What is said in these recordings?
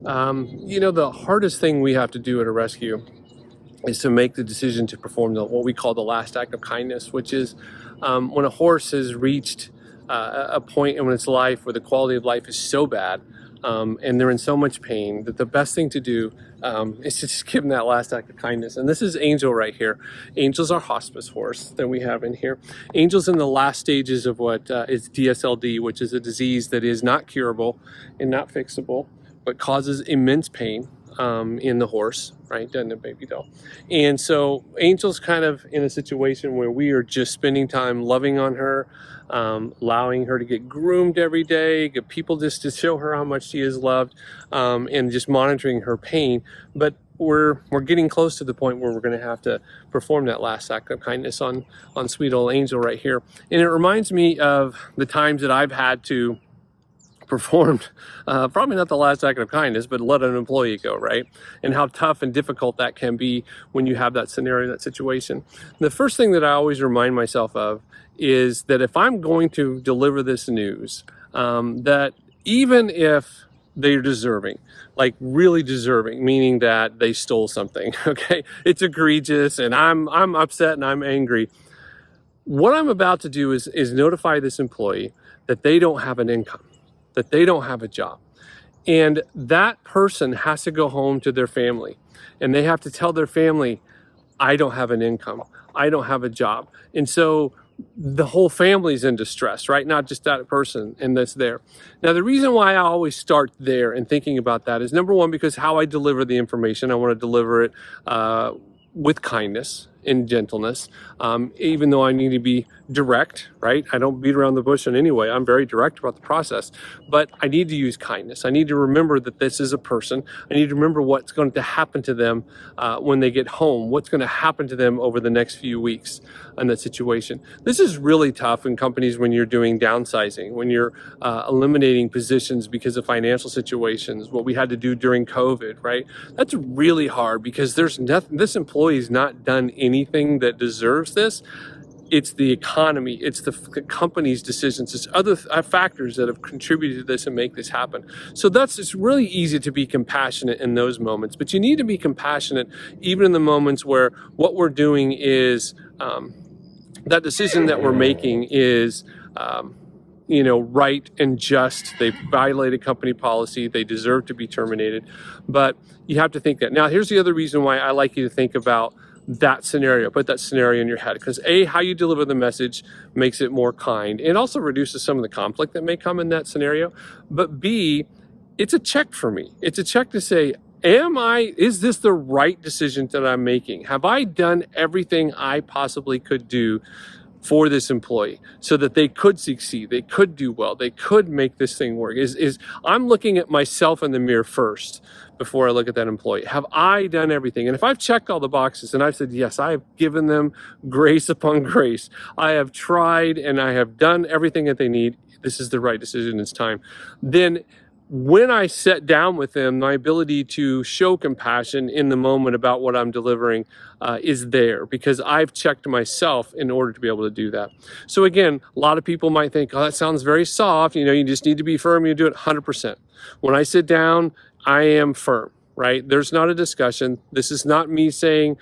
The hardest thing we have to do at a rescue is to make the decision to perform what we call the last act of kindness, which is when a horse has reached a point in its life where the quality of life is so bad and they're in so much pain that the best thing to do is to just give them that last act of kindness. And this is Angel right here. Angel's our hospice horse that we have in here. Angel's in the last stages of what is DSLD, which is a disease that is not curable and not fixable, but causes immense pain in the horse, right? Doesn't it, baby doll? And so Angel's kind of in a situation where we are just spending time loving on her, allowing her to get groomed every day, get people just to show her how much she is loved, and just monitoring her pain. But we're getting close to the point where we're going to have to perform that last act of kindness on sweet old Angel right here. And it reminds me of the times that I've had to performed probably not the last act of kindness, but let an employee go, right? And how tough and difficult that can be when you have that scenario, that situation. The first thing that I always remind myself of is that if I'm going to deliver this news, that even if they're deserving, like really deserving, meaning that they stole something, okay, it's egregious and I'm upset and I'm angry, what I'm about to do is notify this employee that they don't have an income, that they don't have a job. And that person has to go home to their family and they have to tell their family, I don't have an income, I don't have a job. And so the whole family's in distress, right? Not just that person and that's there. Now, the reason why I always start there and thinking about that is, number one, because how I deliver the information, I want to deliver it with kindness and gentleness, even though I need to be direct, right? I don't beat around the bush in any way. I'm very direct about the process, but I need to use kindness. I need to remember that this is a person. I need to remember what's going to happen to them when they get home, what's going to happen to them over the next few weeks in that situation. This is really tough in companies when you're doing downsizing, when you're eliminating positions because of financial situations, what we had to do during COVID, right? That's really hard because there's nothing, this employee's not done anything that deserves this. It's the economy, it's the company's decisions, it's other factors that have contributed to this and make this happen. So it's really easy to be compassionate in those moments, but you need to be compassionate even in the moments where what we're doing is, that decision that we're making is, right and just. They violated company policy, they deserve to be terminated, but you have to think that. Now, here's the other reason why I like you to think about that scenario, put that scenario in your head, because A, how you deliver the message makes it more kind. It also reduces some of the conflict that may come in that scenario. But B, it's a check for me. It's a check to say, is this the right decision that I'm making? Have I done everything I possibly could do for this employee so that they could succeed, they could do well, they could make this thing work? I'm looking at myself in the mirror first before I look at that employee. Have I done everything? And if I've checked all the boxes and I've said, yes, I have given them grace upon grace, I have tried and I have done everything that they need, this is the right decision, it's time, then when I sit down with them, my ability to show compassion in the moment about what I'm delivering is there because I've checked myself in order to be able to do that. So again, a lot of people might think, oh, that sounds very soft. You just need to be firm. You do it 100%. When I sit down, I am firm, right? There's not a discussion. This is not me saying,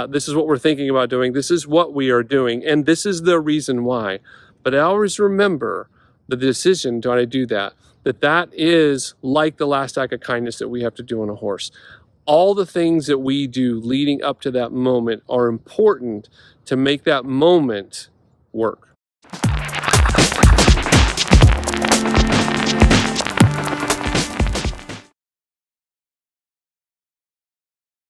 this is what we're thinking about doing. This is what we are doing. And this is the reason why. But I always remember the decision, do I do that? That is like the last act of kindness that we have to do on a horse. All the things that we do leading up to that moment are important to make that moment work.